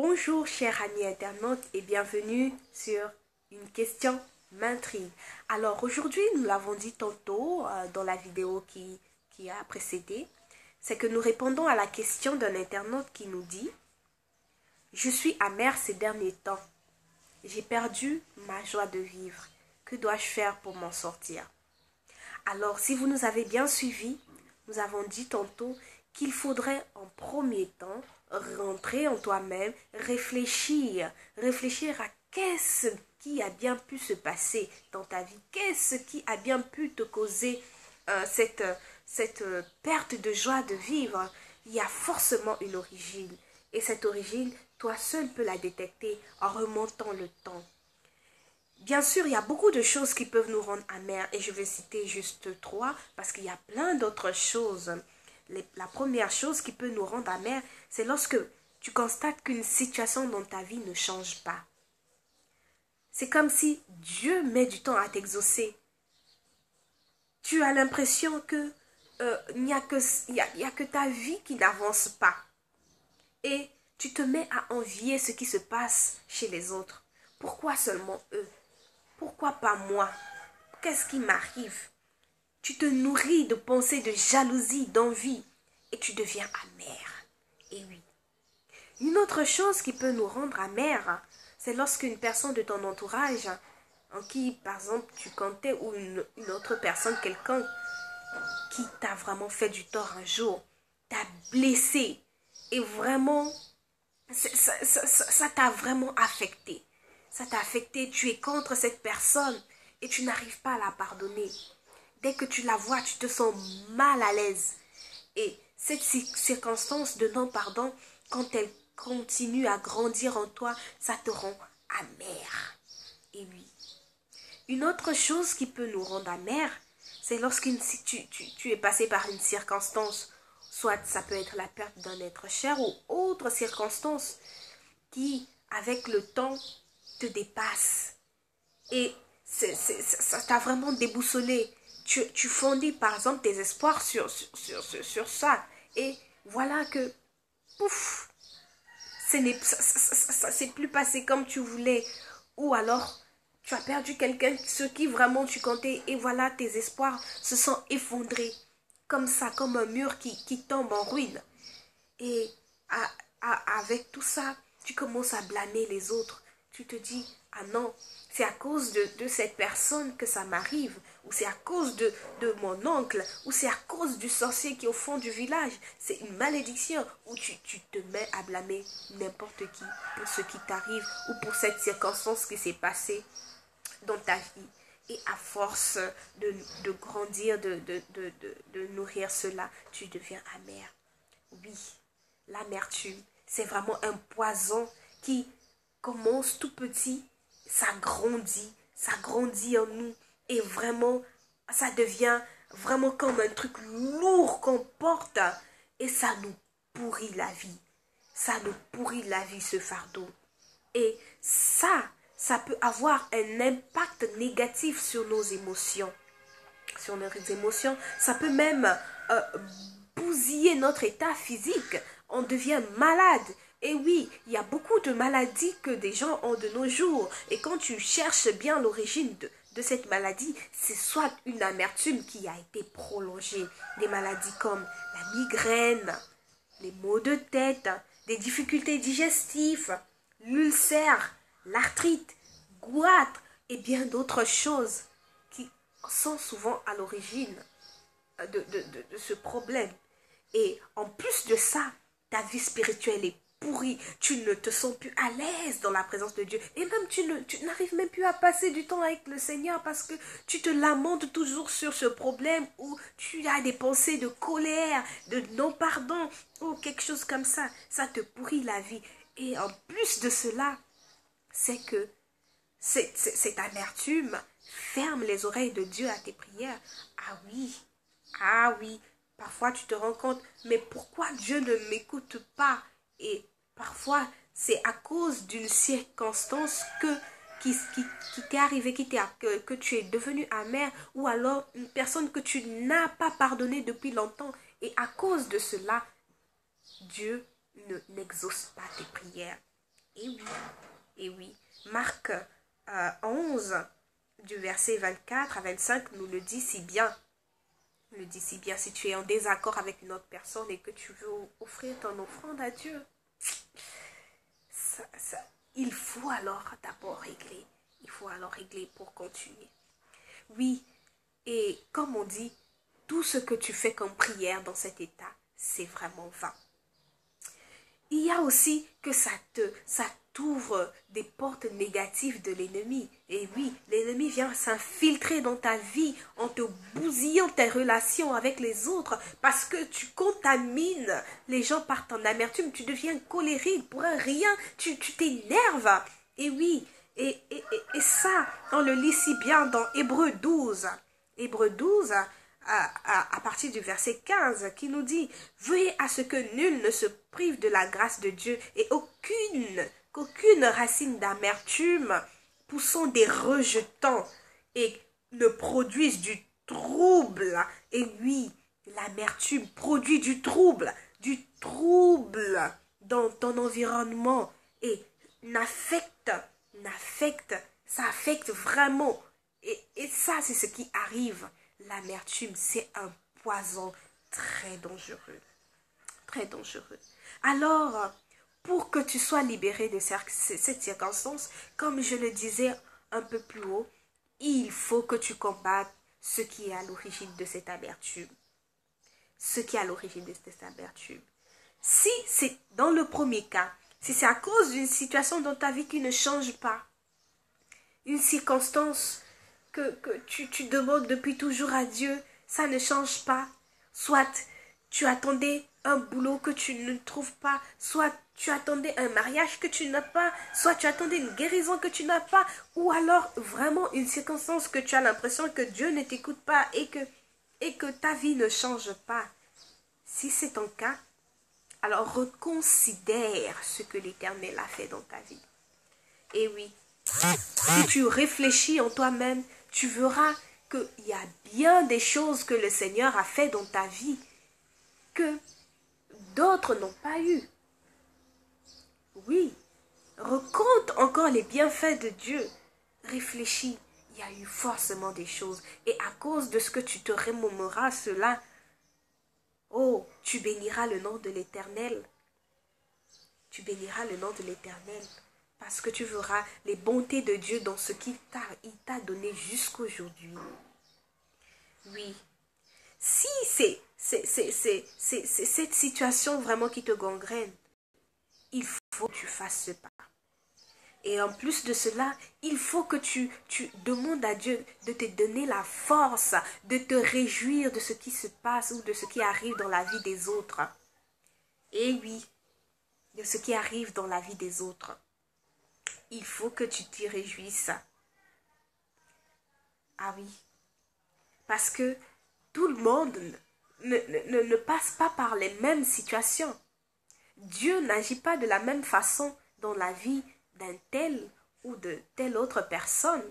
Bonjour chers amis internautes et bienvenue sur Une question m'intrigue. Alors aujourd'hui, nous l'avons dit tantôt dans la vidéo qui a précédé, c'est que nous répondons à la question d'un internaute qui nous dit « Je suis amer ces derniers temps. J'ai perdu ma joie de vivre. Que dois-je faire pour m'en sortir ?» Alors si vous nous avez bien suivis, nous avons dit tantôt qu'il faudrait en premier temps rentrer en toi-même, réfléchir à qu'est-ce qui a bien pu se passer dans ta vie, qu'est-ce qui a bien pu te causer cette perte de joie de vivre. Il y a forcément une origine et cette origine, toi seul peux la détecter en remontant le temps. Bien sûr, il y a beaucoup de choses qui peuvent nous rendre amers et je vais citer juste 3 parce qu'il y a plein d'autres choses. La première chose qui peut nous rendre amers, c'est lorsque tu constates qu'une situation dans ta vie ne change pas. C'est comme si Dieu met du temps à t'exaucer. Tu as l'impression que il n'y a que ta vie qui n'avance pas. Et tu te mets à envier ce qui se passe chez les autres. Pourquoi seulement eux? Pourquoi pas moi? Qu'est-ce qui m'arrive? Tu te nourris de pensées de jalousie, d'envie et tu deviens amer. Et oui. Une autre chose qui peut nous rendre amers, c'est lorsqu'une personne de ton entourage, en qui par exemple tu comptais, ou une autre personne, quelqu'un qui t'a vraiment fait du tort un jour, t'a blessé et vraiment, ça t'a vraiment affecté. Ça t'a affecté, tu es contre cette personne et tu n'arrives pas à la pardonner. Dès que tu la vois, tu te sens mal à l'aise. Et cette circonstance de non-pardon, quand elle continue à grandir en toi, ça te rend amer. Et oui. Une autre chose qui peut nous rendre amer, c'est lorsque tu es passé par une circonstance, soit ça peut être la perte d'un être cher ou autre circonstance qui, avec le temps, te dépasse. Et ça t'a vraiment déboussolé. Tu fondis par exemple tes espoirs sur ça. Et voilà que, pouf, ça s'est plus passé comme tu voulais. Ou alors, tu as perdu quelqu'un sur qui vraiment tu comptais. Et voilà, tes espoirs se sont effondrés. Comme ça, comme un mur qui tombe en ruine. Et avec tout ça, tu commences à blâmer les autres. Tu te dis, ah non, c'est à cause de cette personne que ça m'arrive, ou c'est à cause de mon oncle, ou c'est à cause du sorcier qui est au fond du village. C'est une malédiction où tu te mets à blâmer n'importe qui pour ce qui t'arrive ou pour cette circonstance qui s'est passée dans ta vie. Et à force de grandir, de nourrir cela, tu deviens amer. Oui, l'amertume, c'est vraiment un poison qui commence tout petit, ça grandit en nous et vraiment, ça devient vraiment comme un truc lourd qu'on porte et ça nous pourrit la vie. Ça nous pourrit la vie, ce fardeau. Et ça peut avoir un impact négatif sur nos émotions. Sur nos émotions, ça peut même bousiller notre état physique. On devient malade. Et oui, il y a beaucoup de maladies que des gens ont de nos jours. Et quand tu cherches bien l'origine de cette maladie, c'est soit une amertume qui a été prolongée. Des maladies comme la migraine, les maux de tête, des difficultés digestives, l'ulcère, l'arthrite, goitre et bien d'autres choses qui sont souvent à l'origine de ce problème. Et en plus de ça, ta vie spirituelle est pourrie. Tu ne te sens plus à l'aise dans la présence de Dieu. Et même tu n'arrives même plus à passer du temps avec le Seigneur parce que tu te lamentes toujours sur ce problème où tu as des pensées de colère, de non-pardon ou quelque chose comme ça. Ça te pourrit la vie. Et en plus de cela, c'est que cette amertume ferme les oreilles de Dieu à tes prières. Ah oui, parfois tu te rends compte, mais pourquoi Dieu ne m'écoute pas? Et parfois c'est à cause d'une circonstance qui t'est arrivée, que tu es devenu amer, ou alors une personne que tu n'as pas pardonné depuis longtemps. Et à cause de cela, Dieu n'exauce pas tes prières. Et oui, et oui. Marc 11, du verset 24 à 25, nous le dit si bien. Le dit si bien, si tu es en désaccord avec une autre personne et que tu veux offrir ton offrande à Dieu, il faut alors d'abord régler. Il faut alors régler pour continuer. Oui, et comme on dit, tout ce que tu fais comme prière dans cet état, c'est vraiment vain. Il y a aussi que ça t'ouvre des portes négatives de l'ennemi. Et oui, l'ennemi vient s'infiltrer dans ta vie en te bousillant tes relations avec les autres parce que tu contamines les gens par ton amertume. Tu deviens colérique pour un rien, tu t'énerves. Et oui, et ça, on le lit si bien dans Hébreux 12. Hébreux 12, à partir du verset 15, qui nous dit « Veuillez à ce que nul ne se prive de la grâce de Dieu et qu'aucune racine d'amertume poussant des rejetants et ne produise du trouble. » Et oui, l'amertume produit du trouble dans ton environnement et ça affecte vraiment. Et ça, c'est ce qui arrive. L'amertume, c'est un poison très dangereux. Très dangereux. Alors, pour que tu sois libéré de cette circonstance, comme je le disais un peu plus haut, il faut que tu combattes ce qui est à l'origine de cette amertume. Ce qui est à l'origine de cette amertume. Si c'est dans le premier cas, si c'est à cause d'une situation dans ta vie qui ne change pas, une circonstance que tu demandes depuis toujours à Dieu, ça ne change pas. Soit tu attendais un boulot que tu ne trouves pas, soit tu attendais un mariage que tu n'as pas, soit tu attendais une guérison que tu n'as pas, ou alors vraiment une circonstance que tu as l'impression que Dieu ne t'écoute pas et que ta vie ne change pas. Si c'est ton cas, alors reconsidère ce que l'Éternel a fait dans ta vie. Et oui, si tu réfléchis en toi-même, tu verras qu'il y a bien des choses que le Seigneur a fait dans ta vie que d'autres n'ont pas eu. Oui, recompte encore les bienfaits de Dieu. Réfléchis, il y a eu forcément des choses. Et à cause de ce que tu te remémoreras cela, oh, tu béniras le nom de l'Éternel. Tu béniras le nom de l'Éternel. Parce que tu verras les bontés de Dieu dans ce qu'il t'a donné jusqu'aujourd'hui. Oui. Si c'est cette situation vraiment qui te gangrène, il faut que tu fasses ce pas. Et en plus de cela, il faut que tu demandes à Dieu de te donner la force, de te réjouir de ce qui se passe ou de ce qui arrive dans la vie des autres. Et oui, de ce qui arrive dans la vie des autres. Il faut que tu t'y réjouisses. Ah oui. Parce que tout le monde ne passe pas par les mêmes situations. Dieu n'agit pas de la même façon dans la vie d'un tel ou de telle autre personne.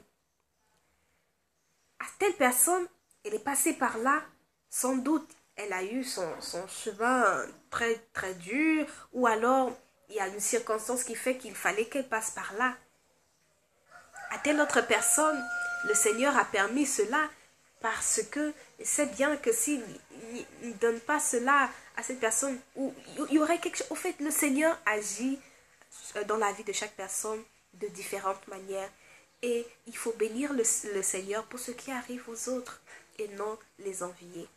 À telle personne, elle est passée par là, sans doute, elle a eu son chemin très, très dur, ou alors il y a une circonstance qui fait qu'il fallait qu'elle passe par là. À telle autre personne, le Seigneur a permis cela parce que c'est bien que s'il ne donne pas cela à cette personne, il y aurait quelque chose. Au fait, le Seigneur agit dans la vie de chaque personne de différentes manières. Et il faut bénir le Seigneur pour ce qui arrive aux autres et non les envier.